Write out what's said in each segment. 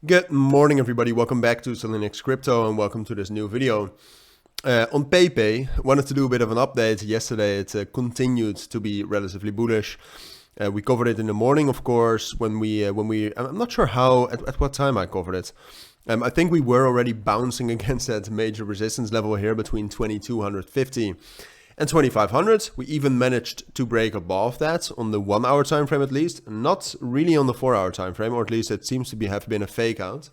Good morning, everybody. Welcome back to Cilinix Crypto and welcome to this new video. On Peipei, wanted to do a bit of an update. Yesterday, it continued to be relatively bullish. We covered it in the morning, of course, when we I'm not sure how, at what time I covered it. I think we were already bouncing against that major resistance level here between 2250 and 2500. We even managed to break above that on the 1 hour time frame at least, not really on the 4 hour time frame, or at least it seems to have been a fake out.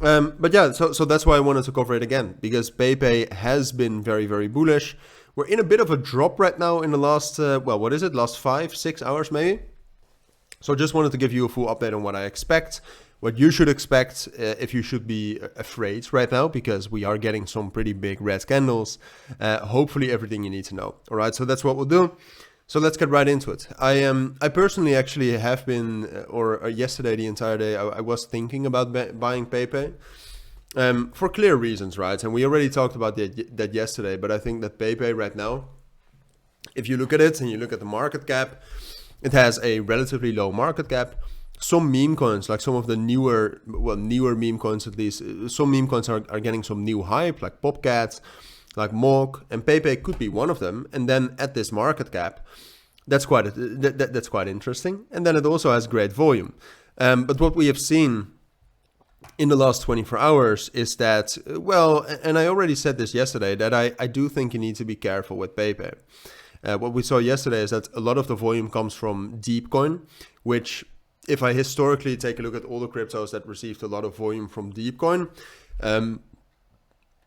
But yeah, so that's why I wanted to cover it again, because Peipei has been very, very bullish. We're in a bit of a drop right now in the last, last 5-6 hours maybe. So just wanted to give you a full update on what I expect, what you should expect, if you should be afraid right now, because we are getting some pretty big red candles. Hopefully everything you need to know. All right, so that's what we'll do. So let's get right into it. I personally actually have been, yesterday the entire day, I was thinking about buying Peipei. For clear reasons, right? And we already talked about that yesterday, but I think that Peipei right now, if you look at it and you look at the market cap, it has a relatively low market cap. Some meme coins, like some of the newer meme coins at least, some meme coins are getting some new hype, like Popcat, like Mog, and Peipei could be one of them. And then at this market cap, that's quite interesting. And then it also has great volume. But what we have seen in the last 24 hours is that, well, and I already said this yesterday, that I do think you need to be careful with Peipei. What we saw yesterday is that a lot of the volume comes from Deepcoin, which, if I historically take a look at all the cryptos that received a lot of volume from Deepcoin,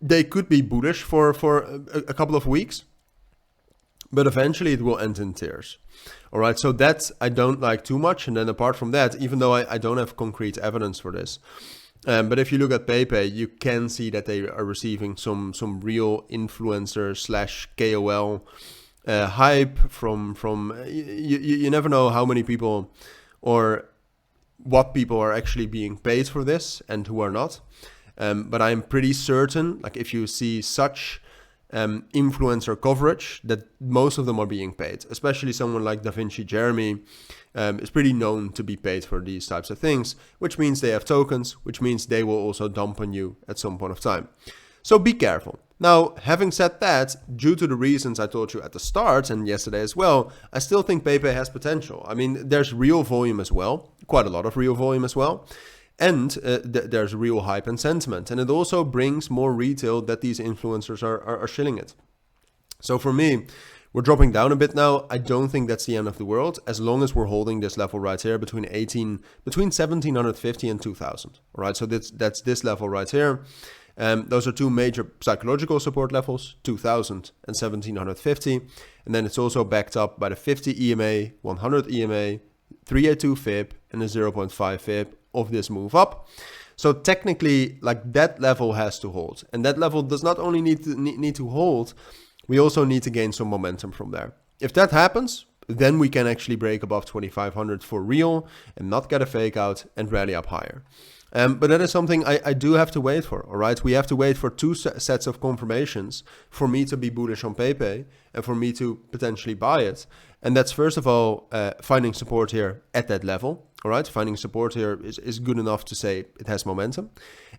they could be bullish for a couple of weeks, but eventually it will end in tears. All right, so that I don't like too much. And then apart from that, even though I don't have concrete evidence for this, but if you look at Peipei, you can see that they are receiving some real influencer / KOL hype from you never know how many people or what people are actually being paid for this and who are not. But I'm pretty certain, like if you see such influencer coverage, that most of them are being paid, especially someone like Da Vinci Jeremy is pretty known to be paid for these types of things, which means they have tokens, which means they will also dump on you at some point of time. So be careful. Now, having said that, due to the reasons I told you at the start and yesterday as well, I still think Peipei has potential. I mean, there's real volume as well, quite a lot of real volume as well. And there's real hype and sentiment. And it also brings more retail that these influencers are shilling it. So for me, we're dropping down a bit now. I don't think that's the end of the world, as long as we're holding this level right here between 1750 and 2000. All right, so that's this level right here. Those are two major psychological support levels, 2000 and 1750. And then it's also backed up by the 50 EMA, 100 EMA, 382 FIB, and a 0.5 FIB of this move up. So technically, like, that level has to hold. And that level does not only need to hold, we also need to gain some momentum from there. If that happens, then we can actually break above 2500 for real and not get a fake out and rally up higher. But that is something I do have to wait for, all right? We have to wait for two sets of confirmations for me to be bullish on Peipei and for me to potentially buy it. And that's, first of all, finding support here at that level, all right? Finding support here is good enough to say it has momentum.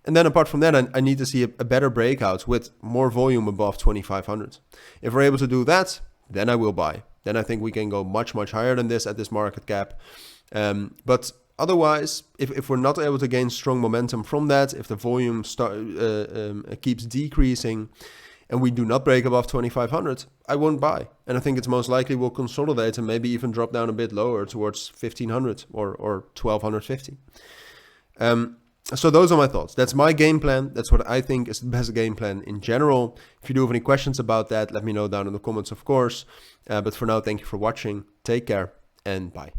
And then apart from that, I need to see a better breakout with more volume above 2500. If we're able to do that, then I will buy. Then I think we can go much, much higher than this at this market cap. But otherwise, if we're not able to gain strong momentum from that, if the volume keeps decreasing and we do not break above 2500, I won't buy. And I think it's most likely we'll consolidate and maybe even drop down a bit lower towards 1500 or 1250. So those are my thoughts. That's my game plan. That's what I think is the best game plan in general. If you do have any questions about that, let me know down in the comments, of course. But for now, thank you for watching. Take care and bye.